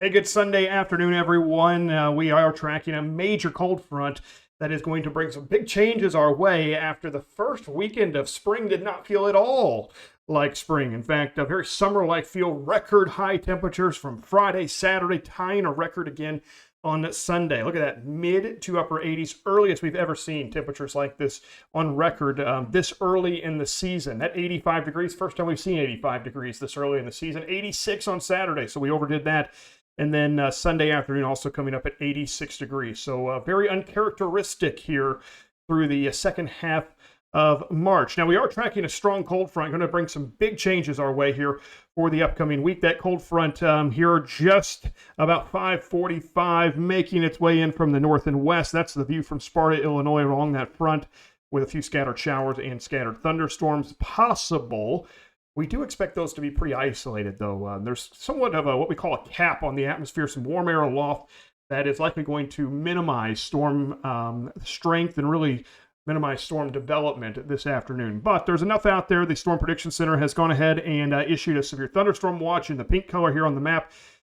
Hey, good Sunday afternoon, everyone. We are tracking a major cold front that is going to bring some big changes our way after the first weekend of spring did not feel at all like spring. In fact, a very summer-like feel, record high temperatures from Friday, Saturday, tying a record again on Sunday. Look at that, mid to upper 80s, earliest we've ever seen temperatures like this on record this early in the season. That 85 degrees, first time we've seen 85 degrees this early in the season. 86 on Saturday, so we overdid that. And then Sunday afternoon also coming up at 86 degrees. So very uncharacteristic here through the second half of March. Now we are tracking a strong cold front. Going to bring some big changes our way here for the upcoming week. That cold front here just about 5:45, making its way in from the north and west. That's the view from Sparta, Illinois, along that front, with a few scattered showers and scattered thunderstorms possible. We do expect those to be pretty isolated, though. There's somewhat of what we call a cap on the atmosphere, some warm air aloft that is likely going to minimize storm strength and really minimize storm development this afternoon. But there's enough out there. The Storm Prediction Center has gone ahead and issued a severe thunderstorm watch in the pink color here on the map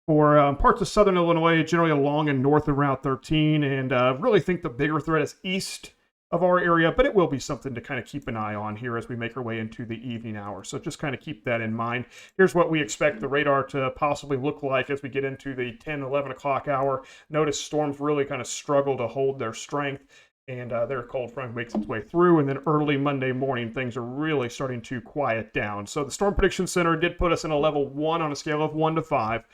for parts of southern Illinois, generally along and north of Route 13. And really think the bigger threat is east of our area, but it will be something to kind of keep an eye on here as we make our way into the evening hours. So just kind of keep that in mind. Here's what we expect the radar to possibly look like as we get into the 10, 11 o'clock hour. Notice storms really kind of struggle to hold their strength, and their cold front makes its way through. And then early Monday morning, things are really starting to quiet down. So the Storm Prediction Center did put us in a level 1 on a scale of 1 to 5.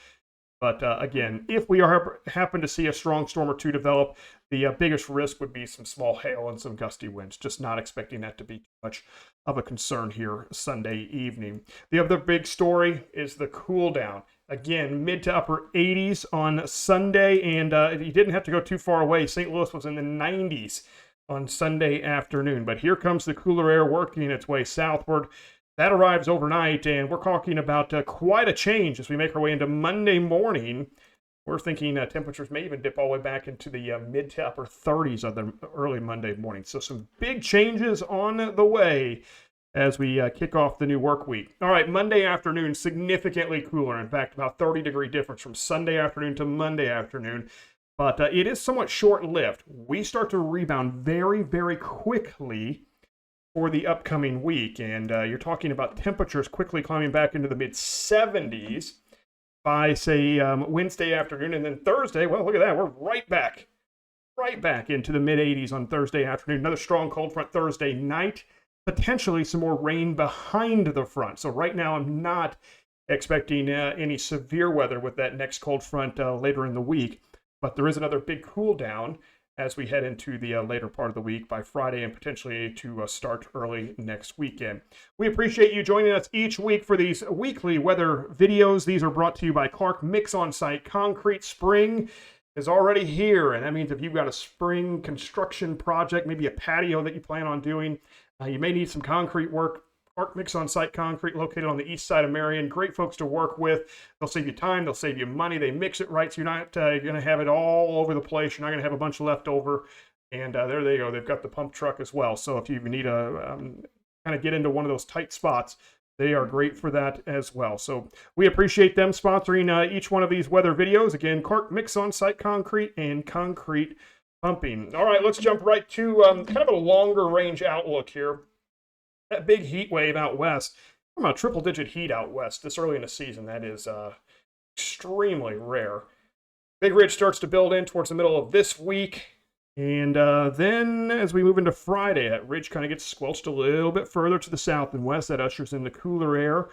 But again, if we happen to see a strong storm or two develop, the biggest risk would be some small hail and some gusty winds. Just not expecting that to be too much of a concern here Sunday evening. The other big story is the cool down. Again, mid to upper 80s on Sunday, and you didn't have to go too far away. St. Louis was in the 90s on Sunday afternoon. But here comes the cooler air working its way southward. That arrives overnight, and we're talking about quite a change as we make our way into Monday morning. We're thinking temperatures may even dip all the way back into the mid to upper 30s on the early Monday morning. So some big changes on the way as we kick off the new work week. All right, Monday afternoon, significantly cooler. In fact, about 30-degree difference from Sunday afternoon to Monday afternoon. But it is somewhat short-lived. We start to rebound very, very quickly for the upcoming week, and you're talking about temperatures quickly climbing back into the mid-70s by, say, Wednesday afternoon, and then Thursday, well, look at that, we're right back into the mid-80s on Thursday afternoon. Another strong cold front Thursday night, potentially some more rain behind the front. So right now I'm not expecting any severe weather with that next cold front later in the week, but there is another big cool down as we head into the later part of the week by Friday and potentially to start early next weekend. We appreciate you joining us each week for these weekly weather videos. These are brought to you by Clark Mix On-Site Concrete. Spring is already here, and that means if you've got a spring construction project, maybe a patio that you plan on doing, you may need some concrete work. Clark Mix On-Site Concrete, located on the east side of Marion. Great folks to work with. They'll save you time. They'll save you money. They mix it right, so you're not going to have it all over the place. You're not going to have a bunch left over. And there they go. They've got the pump truck as well. So if you need to kind of get into one of those tight spots, they are great for that as well. So we appreciate them sponsoring each one of these weather videos. Again, Clark Mix On-Site Concrete and concrete pumping. All right, let's jump right to kind of a longer range outlook here. That big heat wave out west, from a triple-digit heat out west this early in the season, that is extremely rare. Big ridge starts to build in towards the middle of this week, and then as we move into Friday, that ridge kind of gets squelched a little bit further to the south and west. That ushers in the cooler air.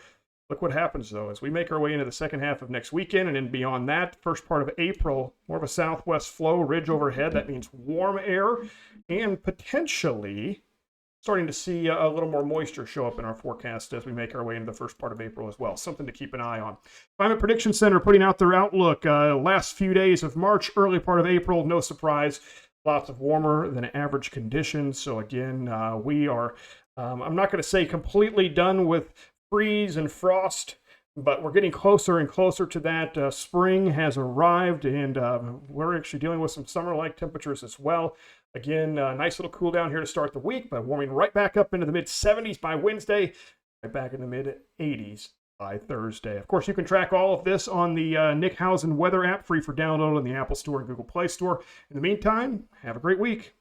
Look what happens, though, as we make our way into the second half of next weekend, and then beyond that, first part of April, more of a southwest flow, ridge overhead. That means warm air, and potentially starting to see a little more moisture show up in our forecast as we make our way into the first part of April as well. Something to keep an eye on. Climate Prediction Center putting out their outlook. Last few days of March, early part of April, no surprise. Lots of warmer than average conditions. So again, we are, I'm not going to say completely done with freeze and frost, but we're getting closer and closer to that. Spring has arrived, and we're actually dealing with some summer-like temperatures as well. Again, nice little cool down here to start the week, but warming right back up into the mid-70s by Wednesday, right back in the mid-80s by Thursday. Of course, you can track all of this on the Nick Hausen weather app, free for download on the Apple Store and Google Play Store. In the meantime, have a great week.